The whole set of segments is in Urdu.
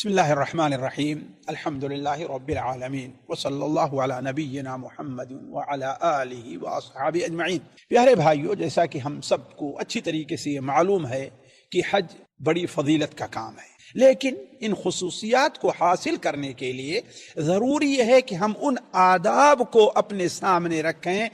بسم اللہ الرحمن الرحیم الحمدللہ رب العالمین وصلی اللہ علی نبینا محمد وعلی آلہ واصحابہ اجمعین۔ پیارے بھائیو، جیسا کہ ہم سب کو اچھی طریقے سے یہ معلوم ہے کہ حج بڑی فضیلت کا کام ہے، لیکن ان خصوصیات کو حاصل کرنے کے لیے ضروری یہ ہے کہ ہم ان آداب کو اپنے سامنے رکھیں۔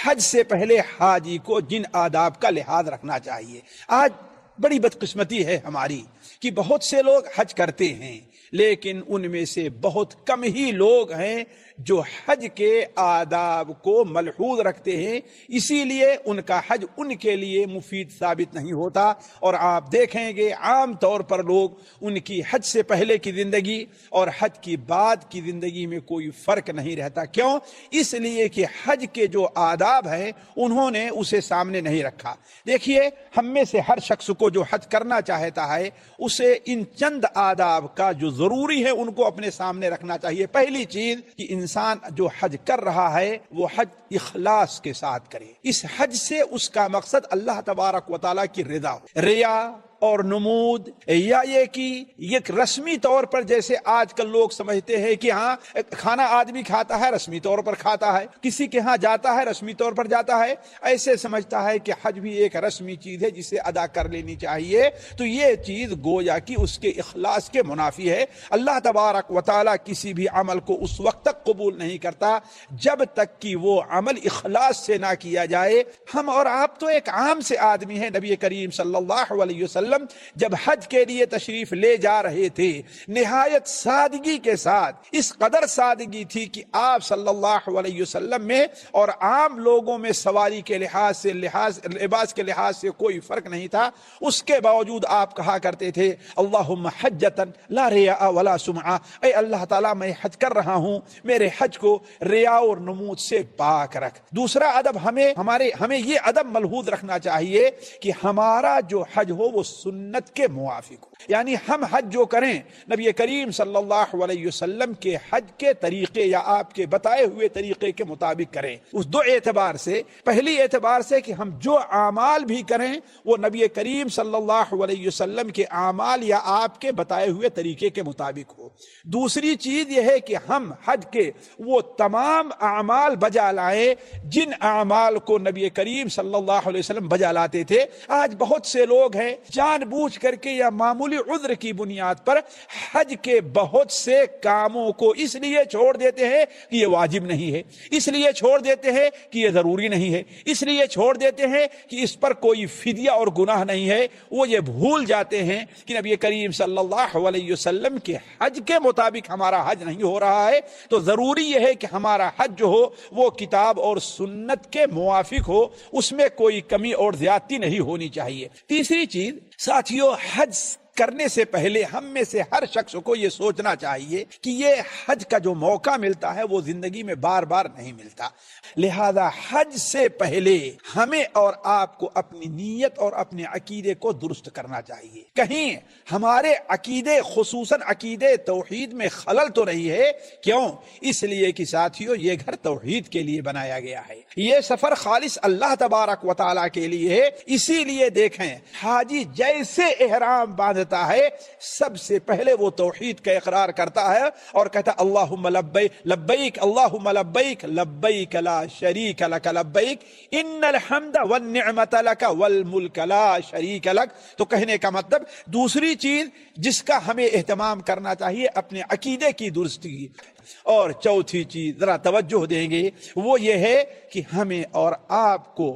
حج سے پہلے حاجی کو جن آداب کا لحاظ رکھنا چاہیے۔ آج بڑی بدقسمتی ہے ہماری کہ بہت سے لوگ حج کرتے ہیں، لیکن ان میں سے بہت کم ہی لوگ ہیں جو حج کے آداب کو ملحوظ رکھتے ہیں، اسی لیے ان کا حج ان کے لیے مفید ثابت نہیں ہوتا۔ اور آپ دیکھیں گے عام طور پر لوگ ان کی حج سے پہلے کی زندگی اور حج کی بعد کی زندگی میں کوئی فرق نہیں رہتا۔ کیوں؟ اس لیے کہ حج کے جو آداب ہیں انہوں نے اسے سامنے نہیں رکھا۔ دیکھیے، ہم میں سے ہر شخص کو جو حج کرنا چاہتا ہے اسے ان چند آداب کا جو ضروری ہے ان کو اپنے سامنے رکھنا چاہیے۔ پہلی چیز کہ انسان جو حج کر رہا ہے وہ حج اخلاص کے ساتھ کرے۔ اس حج سے اس کا مقصد اللہ تبارک و تعالیٰ کی رضا ہو۔ ریا اور نمود یا یہ کہ ایک رسمی طور پر، جیسے آج کل لوگ سمجھتے ہیں کہ ہاں کھانا آدمی کھاتا ہے رسمی طور پر کھاتا ہے، کسی کے ہاں جاتا ہے رسمی طور پر جاتا ہے، ایسے سمجھتا ہے کہ حج بھی ایک رسمی چیز ہے جسے ادا کر لینی چاہیے، تو یہ چیز گویا کہ اس کے اخلاص کے منافی ہے۔ اللہ تبارک و تعالیٰ کسی بھی عمل کو اس وقت تک قبول نہیں کرتا جب تک کہ وہ عمل اخلاص سے نہ کیا جائے۔ ہم اور آپ تو ایک عام سے آدمی ہیں۔ نبی کریم صلی اللہ علیہ وسلم جب حج کے لیے تشریف لے جا رہے تھے، نہایت سادگی کے ساتھ، اس قدر سادگی تھی کہ آپ صلی اللہ علیہ وسلم میں اور عام لوگوں میں سواری کے لحاظ سے، لباس کے لحاظ سے کوئی فرق نہیں تھا۔ اس کے باوجود آپ کہا کرتے تھے اللہم حجتن لا ریاء ولا سمعہ، اے اللہ تعالیٰ میں حج کر رہا ہوں، میرے حج کو ریا اور نمود سے پاک رکھ۔ دوسرا ادب ہمیں یہ ادب ملحوظ رکھنا چاہیے کہ ہمارا جو حج ہو وہ سنت کے موافق ہو، یعنی ہم حج جو کریں نبی کریم صلی اللہ علیہ وسلم کے حج کے طریقے یا آپ کے بتائے ہوئے طریقے کے مطابق کریں۔ اس دو اعتبار سے، پہلی اعتبار سے کہ ہم جو اعمال بھی کریں وہ نبی کریم صلی اللہ علیہ وسلم کے اعمال یا آپ کے بتائے ہوئے طریقے کے مطابق ہو۔ دوسری چیز یہ ہے کہ ہم حج کے وہ تمام اعمال بجا لائیں جن اعمال کو نبی کریم صلی اللہ علیہ وسلم بجا لاتے تھے۔ آج بہت سے لوگ ہیں جان بوجھ کر کے یا معمولی عذر کی بنیاد پر حج کے بہت سے کاموں کو اس لیے چھوڑ دیتے ہیں کہ یہ واجب نہیں ہے، اس لیے چھوڑ دیتے ہیں کہ یہ ضروری نہیں ہے، اس لیے چھوڑ دیتے ہیں کہ اس پر کوئی فدیہ اور گناہ نہیں ہے۔ وہ یہ بھول جاتے ہیں کہ نبی کریم صلی اللہ علیہ وسلم کے حج کے مطابق ہمارا حج نہیں ہو رہا ہے، تو ضروری یہ ہے کہ ہمارا حج جو ہو وہ کتاب اور سنت کے موافق ہو، اس میں کوئی کمی اور زیادتی نہیں ہونی چاہیے۔ تیسری چیز ساتھیو، حج کرنے سے پہلے ہم میں سے ہر شخص کو یہ سوچنا چاہیے کہ یہ حج کا جو موقع ملتا ہے وہ زندگی میں بار بار نہیں ملتا، لہذا حج سے پہلے ہمیں اور آپ کو اپنی نیت اور اپنے عقیدے کو درست کرنا چاہیے۔ کہیں ہمارے عقیدے، خصوصاً عقیدے توحید میں خلل تو نہیں ہے۔ کیوں؟ اس لیے کہ ساتھیو یہ گھر توحید کے لیے بنایا گیا ہے، یہ سفر خالص اللہ تبارک و تعالیٰ کے لیے ہے۔ اسی لیے دیکھیں، حاجی جیسے احرام باندھتا ہے سب سے پہلے وہ توحید کا اقرار کرتا ہے اور کہتا اللہم لبیک لبیک اللہم لبیک لبیک لا شریک لک لبیک ان الحمد والنعمت لک والملک لا شریک لک۔ تو کہنے کا مطلب دوسری چیز جس کا ہمیں اہتمام کرنا چاہیے اپنے عقیدے کی درستی۔ اور چوتھی چیز ذرا توجہ دیں گے وہ یہ ہے کہ ہمیں اور آپ کو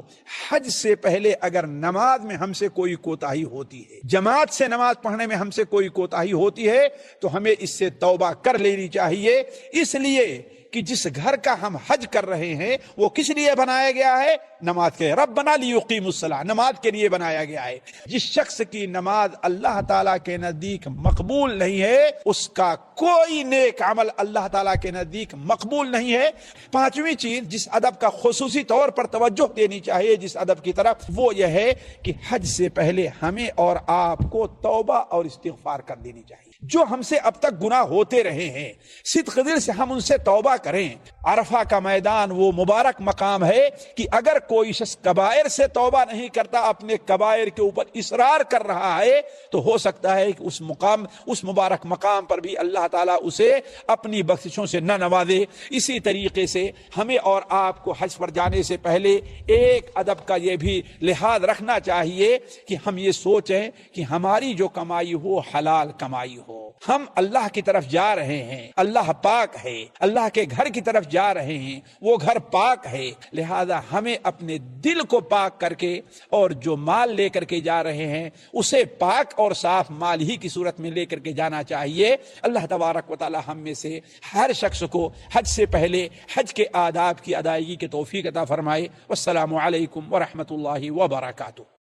حج سے پہلے اگر نماز میں ہم سے کوئی کوتاہی ہوتی ہے، جماعت سے نماز پڑھنے میں ہم سے کوئی کوتاہی ہوتی ہے، تو ہمیں اس سے توبہ کر لینی چاہیے۔ اس لیے کہ جس گھر کا ہم حج کر رہے ہیں وہ کس لیے بنایا گیا ہے؟ نماز کے ربنا لیقیموا الصلاۃ، نماز کے لیے بنایا گیا ہے۔ جس شخص کی نماز اللہ تعالیٰ کے نزدیک مقبول نہیں ہے اس کا کوئی نیک عمل اللہ تعالیٰ کے نزدیک مقبول نہیں ہے۔ پانچویں چیز جس ادب کا خصوصی طور پر توجہ دینی چاہیے جس ادب کی طرف، وہ یہ ہے کہ حج سے پہلے ہمیں اور آپ کو توبہ اور استغفار کر دینی چاہیے۔ جو ہم سے اب تک گناہ ہوتے رہے ہیں صدق دل سے ہم ان سے توبہ کریں۔ عرفہ کا میدان وہ مبارک مقام ہے کہ اگر کوئی شخص کبائر سے توبہ نہیں کرتا، اپنے کبائر کے اوپر اصرار کر رہا ہے، تو ہو سکتا ہے کہ اس مبارک مقام پر بھی اللہ تعالیٰ اسے اپنی بخششوں سے نہ نوازے۔ اسی طریقے سے ہمیں اور آپ کو حج پر جانے سے پہلے ایک ادب کا یہ بھی لحاظ رکھنا چاہیے کہ ہم یہ سوچیں کہ ہماری جو کمائی ہو حلال کمائی ہو۔ ہم اللہ کی طرف جا رہے ہیں، اللہ پاک ہے، اللہ کے گھر کی طرف جا رہے ہیں، وہ گھر پاک ہے، لہذا ہمیں اپنے دل کو پاک کر کے اور جو مال لے کر کے جا رہے ہیں اسے پاک اور صاف مال ہی کی صورت میں لے کر کے جانا چاہیے۔ اللہ تبارک و تعالی ہم میں سے ہر شخص کو حج سے پہلے حج کے آداب کی ادائیگی کی توفیق عطا فرمائے۔ والسلام علیکم ورحمۃ اللہ وبرکاتہ۔